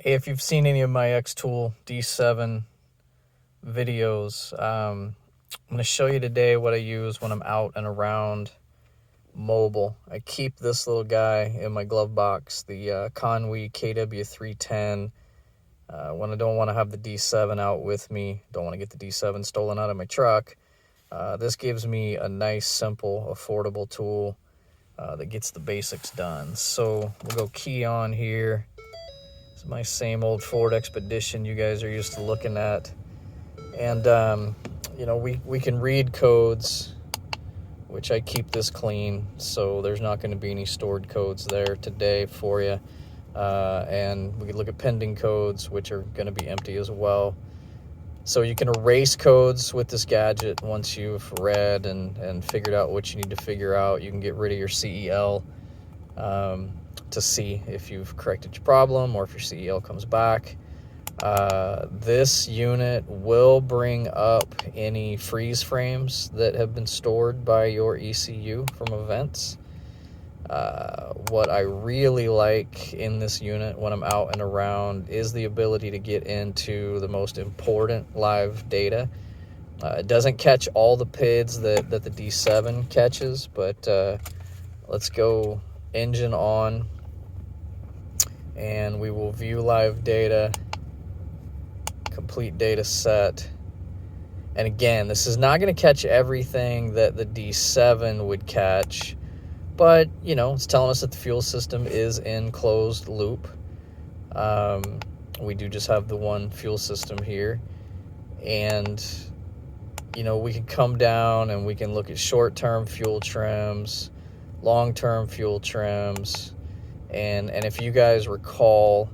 Hey, if you've seen any of my XTool D7 videos, I'm going to show you today what I use when I'm out and around mobile. I keep this little guy in my glove box, the Konnwei KW310. When I don't want to have the D7 out with me, don't want to get the D7 stolen out of my truck, this gives me a nice, simple, affordable tool that gets the basics done. So we'll go key on here. It's my same old Ford Expedition you guys are used to looking at. And, we can read codes, which I keep this clean, so there's not going to be any stored codes there today for you. And we can look at pending codes, which are going to be empty as well. So you can erase codes with this gadget once you've read and figured out what you need to figure out. You can get rid of your CEL to see if you've corrected your problem or if your CEL comes back. This unit will bring up any freeze frames that have been stored by your ECU from events. What I really like in this unit when I'm out and around is the ability to get into the most important live data. It doesn't catch all the PIDs that the D7 catches, but let's go engine on and we will view live data, complete data set. And again, this is not going to catch everything that the D7 would catch, but it's telling us that the fuel system is in closed loop. We do just have the one fuel system here, and we can come down and we can look at short-term fuel trims, long-term fuel trims, and if you guys recall,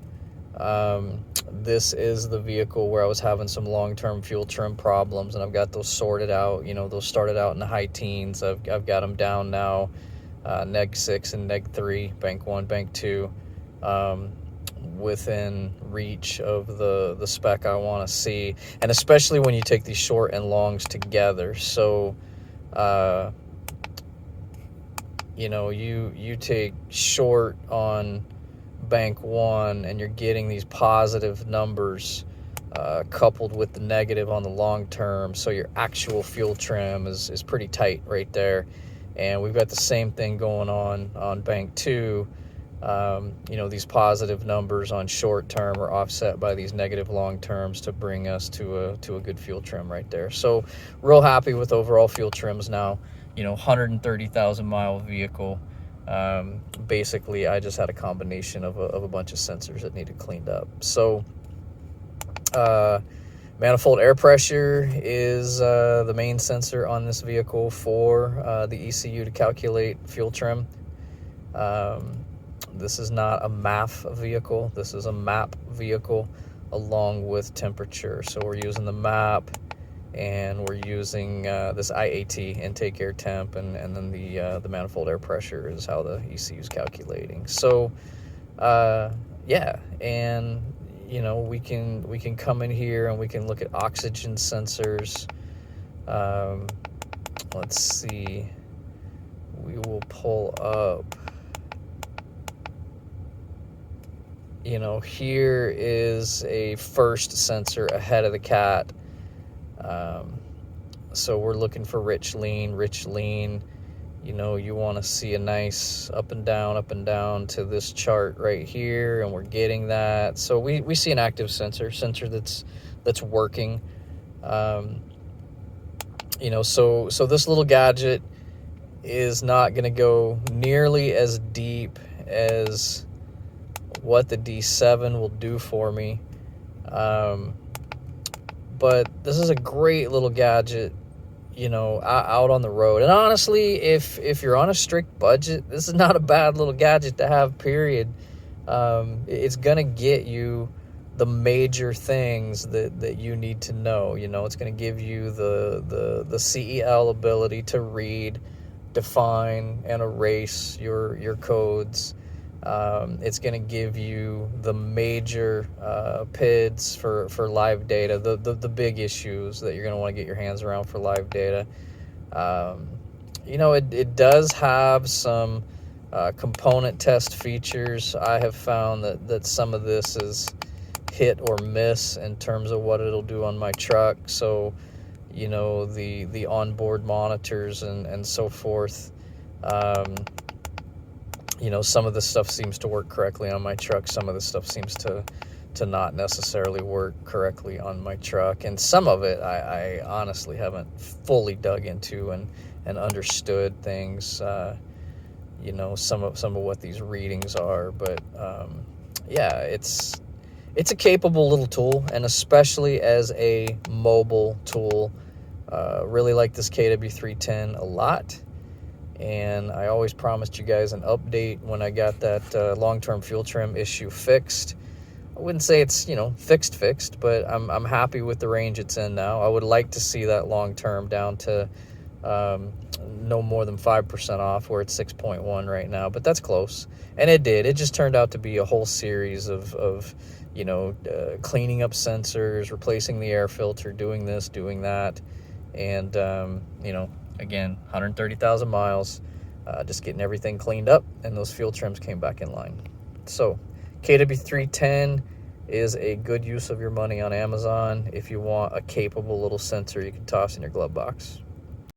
this is the vehicle where I was having some long-term fuel trim problems, and I've got those sorted out. Those started out in the high teens. I've got them down now, neg 6 and neg 3, bank 1, bank 2, within reach of the spec I want to see, and especially when you take these short and longs together. So you take short on bank 1 and you're getting these positive numbers coupled with the negative on the long term, so your actual fuel trim is pretty tight right there. And we've got the same thing going on bank 2. These positive numbers on short term are offset by these negative long terms to bring us to a good fuel trim right there. So real happy with overall fuel trims now. 130,000 mile vehicle. Basically, I just had a combination of a bunch of sensors that needed cleaned up. So manifold air pressure is the main sensor on this vehicle for the ECU to calculate fuel trim. This is not a MAF vehicle. This is a MAP vehicle along with temperature. So we're using the MAP, and we're using this IAT, intake air temp, and then the manifold air pressure is how the ECU is calculating. So and we can come in here and we can look at oxygen sensors. Let's see, we will pull up, here is a first sensor ahead of the cat. So we're looking for rich lean. You want to see a nice up and down to this chart right here, and we're getting that. So we see an active sensor that's working. So this little gadget is not going to go nearly as deep as what the D7 will do for me. But this is a great little gadget, out on the road. And honestly, if you're on a strict budget, this is not a bad little gadget to have, period. It's going to get you the major things that you need to know. It's going to give you the CEL ability to read, define, and erase your codes. It's going to give you the major PIDs for live data, the big issues that you're going to want to get your hands around for live data. It does have some component test features. I have found that some of this hit or miss in terms of what it'll do on my truck. So, you know, the onboard monitors and so forth. You know, some of the stuff seems to work correctly on my truck. Some of the stuff seems to not necessarily work correctly on my truck. And some of it I honestly haven't fully dug into and understood things, you know, some of what these readings are. But yeah, it's a capable little tool, and especially as a mobile tool. Really like this KW310 a lot. And I always promised you guys an update when I got that long-term fuel trim issue fixed. I wouldn't say it's, you know, fixed, but I'm happy with the range it's in now. I would like to see that long-term down to no more than 5% off, where it's 6.1 right now, but that's close. And it did. It just turned out to be a whole series of you know, cleaning up sensors, replacing the air filter, doing this, doing that. And, you know, again, 130,000 miles, just getting everything cleaned up, and those fuel trims came back in line. So KW310 is a good use of your money on Amazon if you want a capable little sensor you can toss in your glove box.